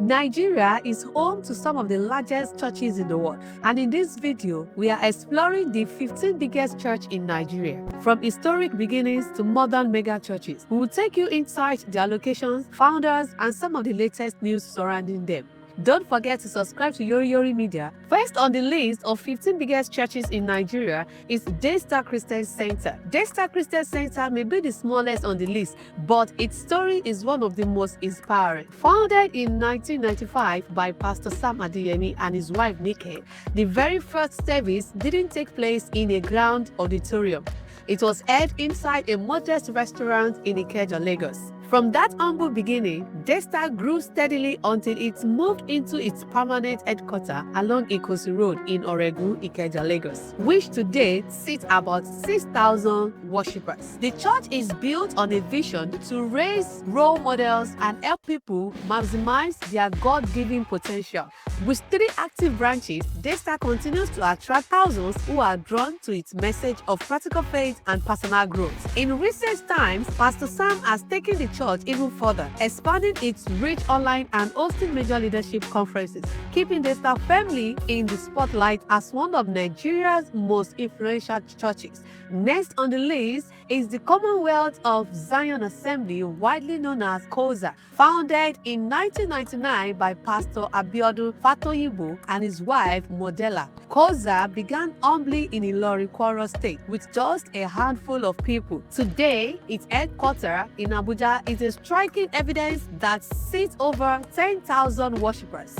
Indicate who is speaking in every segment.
Speaker 1: Nigeria is home to some of the largest churches in the world, and in this video, we are exploring the 15 biggest churches in Nigeria, from historic beginnings to modern mega churches. We will take you inside their locations, founders, and some of the latest news surrounding them. Don't forget to subscribe to Yoriyori Media. First on the list of 15 biggest churches in Nigeria is Daystar Christian Center. Daystar Christian Center may be the smallest on the list, but its story is one of the most inspiring. Founded in 1995 by Pastor Sam Adeyemi and his wife Nike, the very first service didn't take place in a grand auditorium. It was held inside a modest restaurant in Ikeja, Lagos. From that humble beginning, Daystar grew steadily until it moved into its permanent headquarters along Ikosi Road in Oregu, Ikeja, Lagos, which today seats about 6,000 worshippers. The church is built on a vision to raise role models and help people maximize their God-given potential. With 3 active branches, Daystar continues to attract thousands who are drawn to its message of practical faith and personal growth. In recent times, Pastor Sam has taken the church even further, expanding its reach online and hosting major leadership conferences, keeping Daystar firmly in the spotlight as one of Nigeria's most influential churches. Next on the list is the Commonwealth of Zion Assembly, widely known as COZA. Founded in 1999 by Pastor Abiodun Fatoyibo and his wife Modella, COZA began humbly in Yoriyori, Kwara State with just a handful of people. Today, its headquarters in Abuja is a striking evidence that seats over 10,000 worshippers.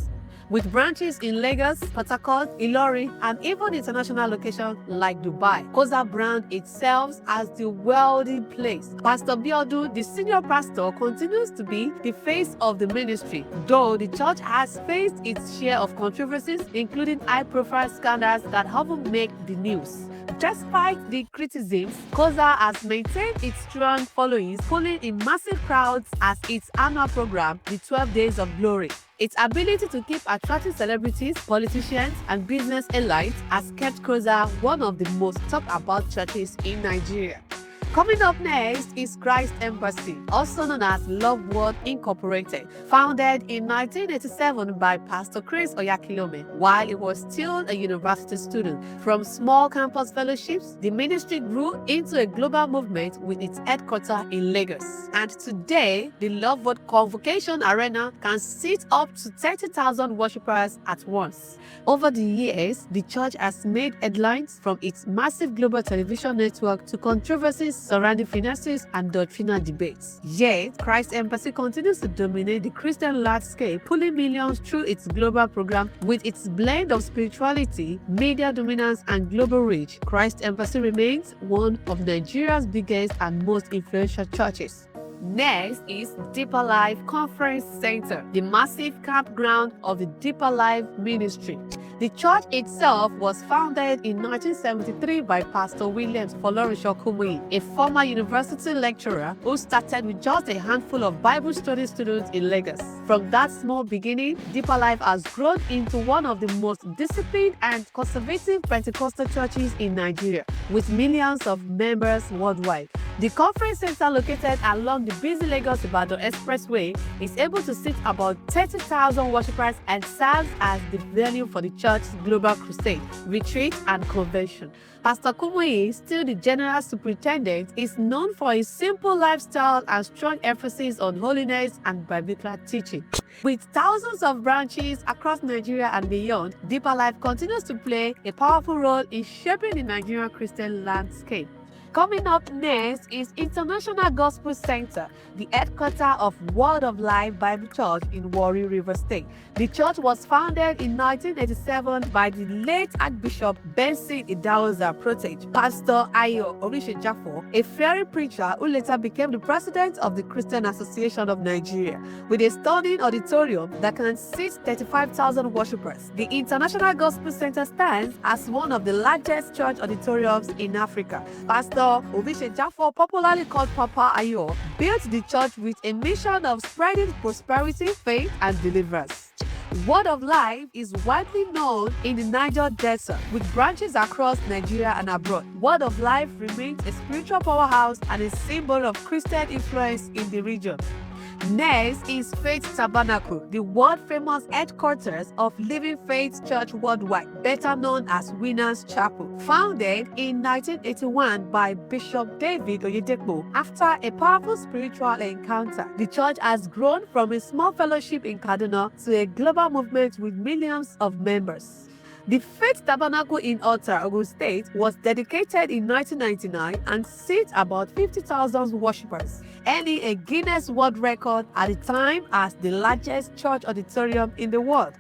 Speaker 1: With branches in Lagos, Port Harcourt, Yoriyori, and even international locations like Dubai, COZA brand itself as the wealthy place. Pastor Biodu, the senior pastor, continues to be the face of the ministry, though the church has faced its share of controversies, including high-profile scandals that often make the news. Despite the criticisms, COZA has maintained its strong followings, pulling in massive crowds as its annual program, the 12 Days of Glory. Its ability to keep attracting celebrities, politicians, and business elites has kept COZA one of the most talked about churches in Nigeria. Coming up next is Christ Embassy, also known as Love World Incorporated, founded in 1987 by Pastor Chris Oyakilome while he was still a university student. From small campus fellowships, the ministry grew into a global movement with its headquarters in Lagos. And today, the Love World Convocation Arena can seat up to 30,000 worshippers at once. Over the years, the church has made headlines from its massive global television network to controversies surrounding finances and doctrinal debates. Yet, Christ Embassy continues to dominate the Christian landscape, pulling millions through its global program. With its blend of spirituality, media dominance, and global reach, Christ Embassy remains one of Nigeria's biggest and most influential churches. Next is Deeper Life Conference Center, the massive campground of the Deeper Life Ministry. The church itself was founded in 1973 by Pastor Williams Folorunsho Kumuyi, a former university lecturer who started with just a handful of Bible study students in Lagos. From that small beginning, Deeper Life has grown into one of the most disciplined and conservative Pentecostal churches in Nigeria, with millions of members worldwide. The conference center, located along the busy Lagos-Ibadan Expressway, is able to seat about 30,000 worshippers and serves as the venue for the church's global crusade, retreat, and convention. Pastor Kumuyi, still the general superintendent, is known for his simple lifestyle and strong emphasis on holiness and biblical teaching. With thousands of branches across Nigeria and beyond, Deeper Life continues to play a powerful role in shaping the Nigerian Christian landscape. Coming up next is International Gospel Center, the headquarters of Word of Life Bible Church in Warri, River State. The church was founded in 1987 by the late Archbishop Benson Idahosa Protege, Pastor Ayo Orisejafo, a fiery preacher who later became the president of the Christian Association of Nigeria. With a stunning auditorium that can seat 35,000 worshippers, the International Gospel Center stands as one of the largest church auditoriums in Africa. Pastor Orisejafo, popularly called Papa Ayo, built the church with a mission of spreading prosperity, faith, and deliverance. Word of Life is widely known in the Niger Delta, with branches across Nigeria and abroad. Word of Life remains a spiritual powerhouse and a symbol of Christian influence in the region. Next is Faith Tabernacle, the world-famous headquarters of Living Faith Church Worldwide, better known as Winners Chapel. Founded in 1981 by Bishop David Oyedepo after a powerful spiritual encounter, the church has grown from a small fellowship in Kaduna to a global movement with millions of members. The Faith Tabernacle in Ota, Ogun State, was dedicated in 1999 and seats about 50,000 worshippers, earning a Guinness World Record at the time as the largest church auditorium in the world.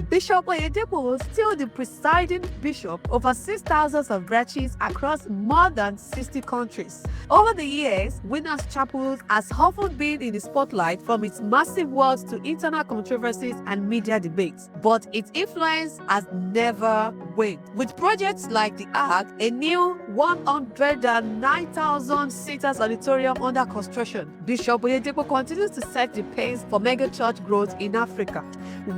Speaker 1: Bishop Oyedepo was still the presiding bishop over 6,000 of branches across more than 60 countries. Over the years, Winners Chapel has often been in the spotlight from its massive works to internal controversies and media debates, but its influence has never waned. With projects like the Ark, a new 109,000 seaters auditorium under construction, Bishop Oyedepo continues to set the pace for megachurch growth in Africa.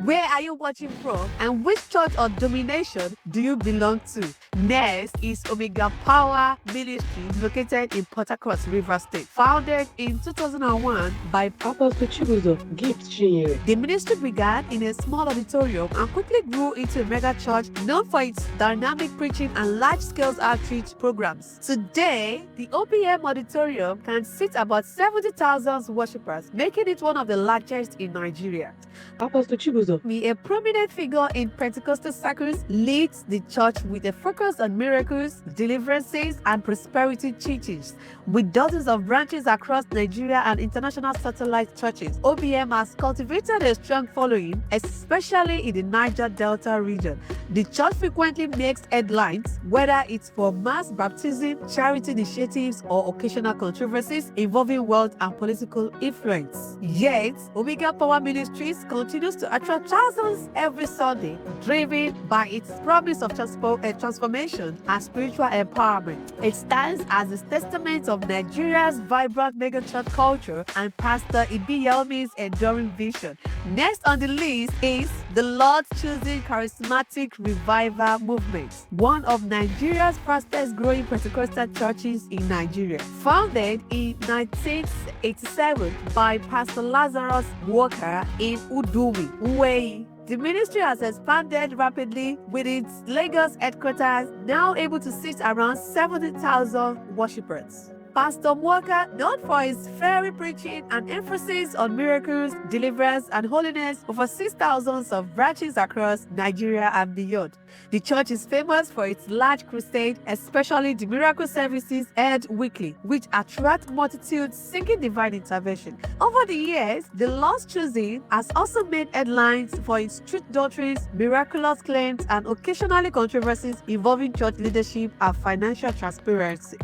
Speaker 1: Where are you watching from, and which church or denomination do you belong to? Next is Omega Power Ministry, located in Port Harcourt, Rivers State. Founded in 2001 by Apostle Chibuzo Gift Chinyere. The ministry began in a small auditorium and quickly grew into a mega church known for its dynamic preaching and large-scale outreach programs. Today, the OPM auditorium can seat about 70,000 worshippers, making it one of the largest in Nigeria. Apostle Chibuzo, a prominent figure in Pentecostal circles, leads the church with a focus on miracles, deliverances, and prosperity teachings. With dozens of branches across Nigeria and international satellite churches, OPM has cultivated a strong following, especially in the Niger Delta region. The church frequently makes headlines, whether it's for mass baptism, charity initiatives, or occasional controversies involving wealth and political influence. Yet, Omega Power Ministries continues to attract thousands every Sunday, driven by its promise of transformation and spiritual empowerment. It stands as a testament of Nigeria's vibrant megachurch culture and Pastor Ibiyelmi's enduring vision. Next on the list is the Lord's Choosing Charismatic Revival Movement, one of Nigeria's fastest growing Pentecostal churches in Nigeria. Founded in 1987 by Pastor Lazarus Walker in Udumi, Uwei. The ministry has expanded rapidly, with its Lagos headquarters now able to seat around 70,000 worshippers. Pastor Walker, known for his fiery preaching and emphasis on miracles, deliverance, and holiness, over 6,000 of branches across Nigeria and beyond. The church is famous for its large crusade, especially the miracle services held weekly, which attract multitudes seeking divine intervention. Over the years, the Lord's Choosing has also made headlines for its truth doctrines, miraculous claims, and occasionally controversies involving church leadership and financial transparency.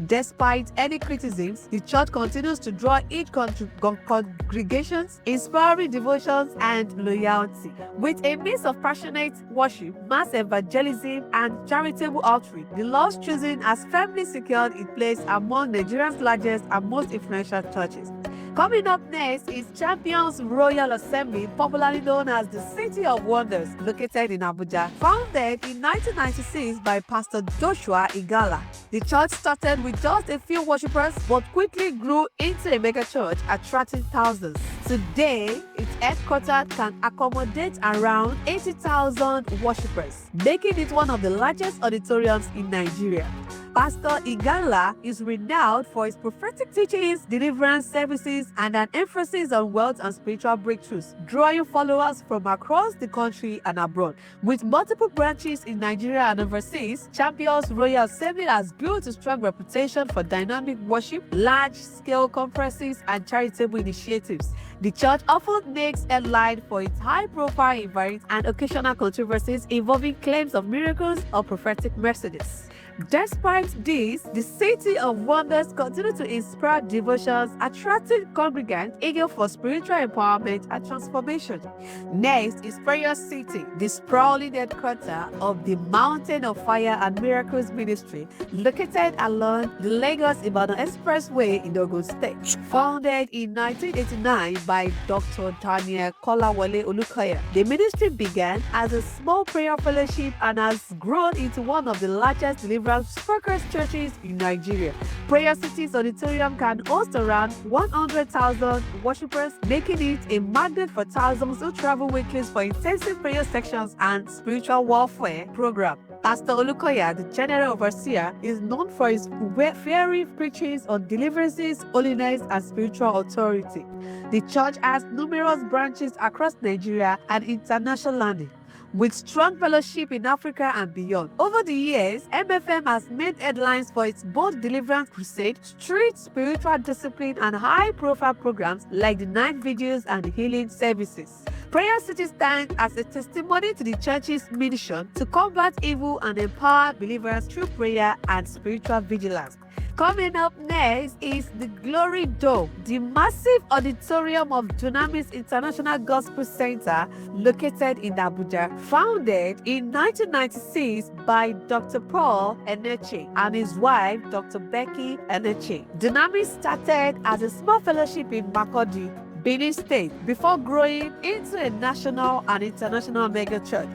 Speaker 1: Despite any criticisms, the church continues to draw each congregations, inspiring devotions and loyalty. With a mix of passionate worship, mass evangelism, and charitable outreach, the Lord's Choosing has firmly secured its place among Nigeria's largest and most influential churches. Coming up next is Champions Royal Assembly, popularly known as the City of Wonders, located in Abuja. Founded in 1996 by Pastor Joshua Igala, the church started with just a few worshippers but quickly grew into a mega church, attracting thousands. Today, its headquarters can accommodate around 80,000 worshippers, making it one of the largest auditoriums in Nigeria. Pastor Igala is renowned for his prophetic teachings, deliverance services, and an emphasis on wealth and spiritual breakthroughs, drawing followers from across the country and abroad. With multiple branches in Nigeria and overseas, Champions Royal Assembly has built a strong reputation for dynamic worship, large-scale conferences, and charitable initiatives. The church often makes headlines for its high-profile events and occasional controversies involving claims of miracles or prophetic messages. Despite this, the City of Wonders continues to inspire devotions, attracting congregants eager for spiritual empowerment and transformation. Next is Prayer City, the sprawling headquarters of the Mountain of Fire and Miracles Ministry, located along the Lagos-Ibadan Expressway in Ogun State. Founded in 1989 by Dr. Daniel Kolawole Olukoya, the ministry began as a small prayer fellowship and has grown into one of the largest deliverance deliverance-focused churches in Nigeria. Prayer City's auditorium can host around 100,000 worshippers, making it a magnet for thousands who travel weekly for intensive prayer sections and spiritual warfare program. Pastor Olukoya, the general overseer, is known for his fiery preachings on deliverances, holiness, and spiritual authority. The church has numerous branches across Nigeria and internationally, with strong fellowship in Africa and beyond. Over the years, MFM has made headlines for its bold deliverance crusade, street spiritual discipline, and high-profile programs like the night vigils and healing services. Prayer City stands as a testimony to the church's mission to combat evil and empower believers through prayer and spiritual vigilance. Coming up next is the Glory Dome, the massive auditorium of Dunamis International Gospel Center located in Abuja. Founded in 1996 by Dr. Paul Eneche and his wife, Dr. Becky Eneche. Dunamis started as a small fellowship in Makurdi, Benin State, before growing into a national and international megachurch.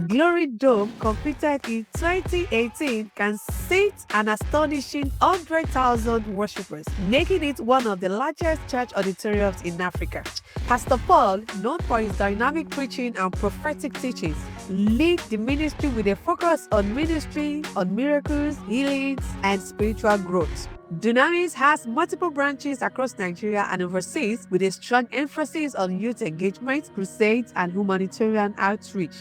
Speaker 1: Glory Dome, completed in 2018, can seat an astonishing 100,000 worshippers, making it one of the largest church auditoriums in Africa. Pastor Paul, known for his dynamic preaching and prophetic teachings, leads the ministry with a focus on ministry, on miracles, healings, and spiritual growth. Dunamis has multiple branches across Nigeria and overseas, with a strong emphasis on youth engagement, crusades, and humanitarian outreach.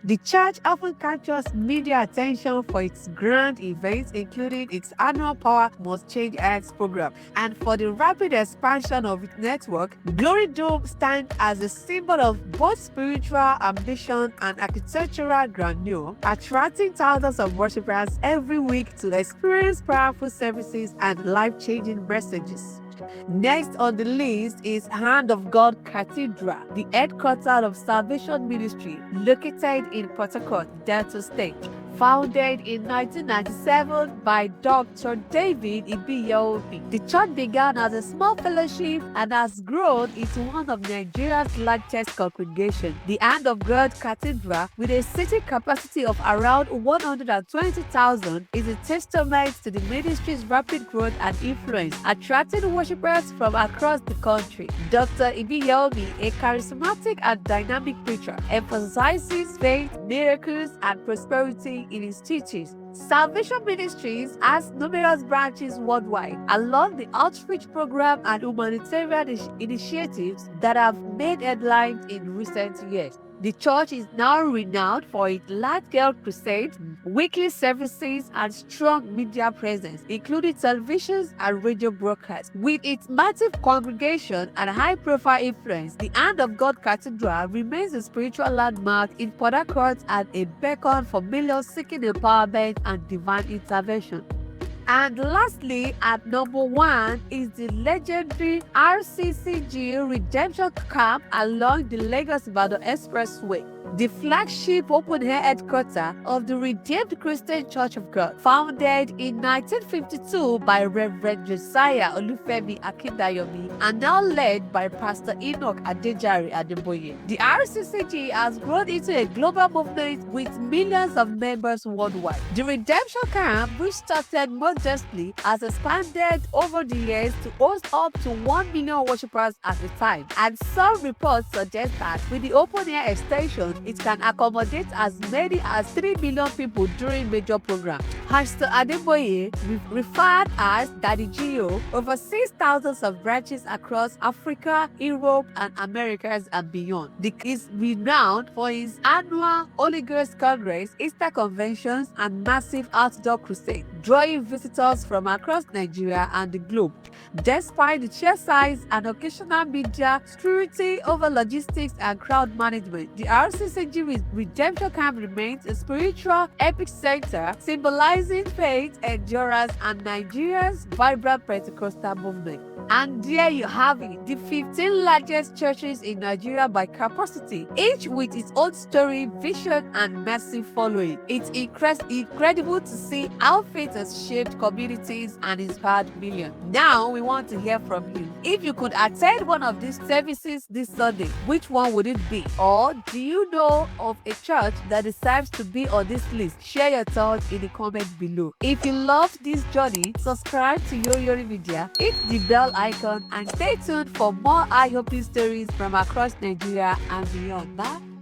Speaker 1: The church often captures media attention for its grand events, including its annual Power Must Change X program. And for the rapid expansion of its network, Glory Dome stands as a symbol of both spiritual ambition and architectural grandeur, attracting thousands of worshippers every week to experience powerful services and life-changing messages. Next on the list is Hand of God Cathedral, the headquarters of Salvation Ministry, located in Port Harcourt, Delta State. Founded in 1997 by Dr. David Yoriyori, the church began as a small fellowship and has grown into one of Nigeria's largest congregations. The Hand of God Cathedral, with a seating capacity of around 120,000, is a testament to the ministry's rapid growth and influence, attracting worshippers from across the country. Dr. Yoriyori, a charismatic and dynamic preacher, emphasizes faith, miracles, and prosperity in his teachings. Salvation Ministries has numerous branches worldwide, along the outreach program and humanitarian initiatives that have made headlines in recent years. The church is now renowned for its large-scale crusades, weekly services, and strong media presence, including television and radio broadcasts. With its massive congregation and high-profile influence, the Hand of God Cathedral remains a spiritual landmark in Port Harcourt and a beacon for millions seeking empowerment and divine intervention. And lastly, at number 1 is the legendary RCCG Redemption Camp along the Lagos and Abuja Expressway, the flagship open-air headquarters of the Redeemed Christian Church of God, founded in 1952 by Reverend Josiah Olufemi Akindayomi and now led by Pastor Enoch Adejare Adeboye. The RCCG has grown into a global movement with millions of members worldwide. The Redemption Camp, which started modestly, has expanded over the years to host up to 1 million worshippers at a time, and some reports suggest that with the open-air extension, it can accommodate as many as 3 million people during major programs. Pastor Adeboye, referred as Daddy Gio, oversees thousands of branches across Africa, Europe, and Americas and beyond. He is renowned for his annual Holy Ghost Congress, Easter conventions, and massive outdoor crusades, drawing visitors from across Nigeria and the globe. Despite the sheer size and occasional media scrutiny over logistics and crowd management, the RCCG Redemption Camp remains a spiritual epic center symbolizing faith, endurance, and Nigeria's vibrant Pentecostal movement. And there you have it, the 15 largest churches in Nigeria by capacity, each with its own story, vision, and massive following. It's incredible to see how faith has shaped communities and inspired millions. Now we want to hear from you. If you could attend one of these services this Sunday, which one would it be? Or do you know of a church that deserves to be on this list? Share your thoughts in the comment below. If you loved this journey, subscribe to Yoriyori Media, hit the bell icon, and stay tuned for more eye-opening stories from across Nigeria and beyond. Bye.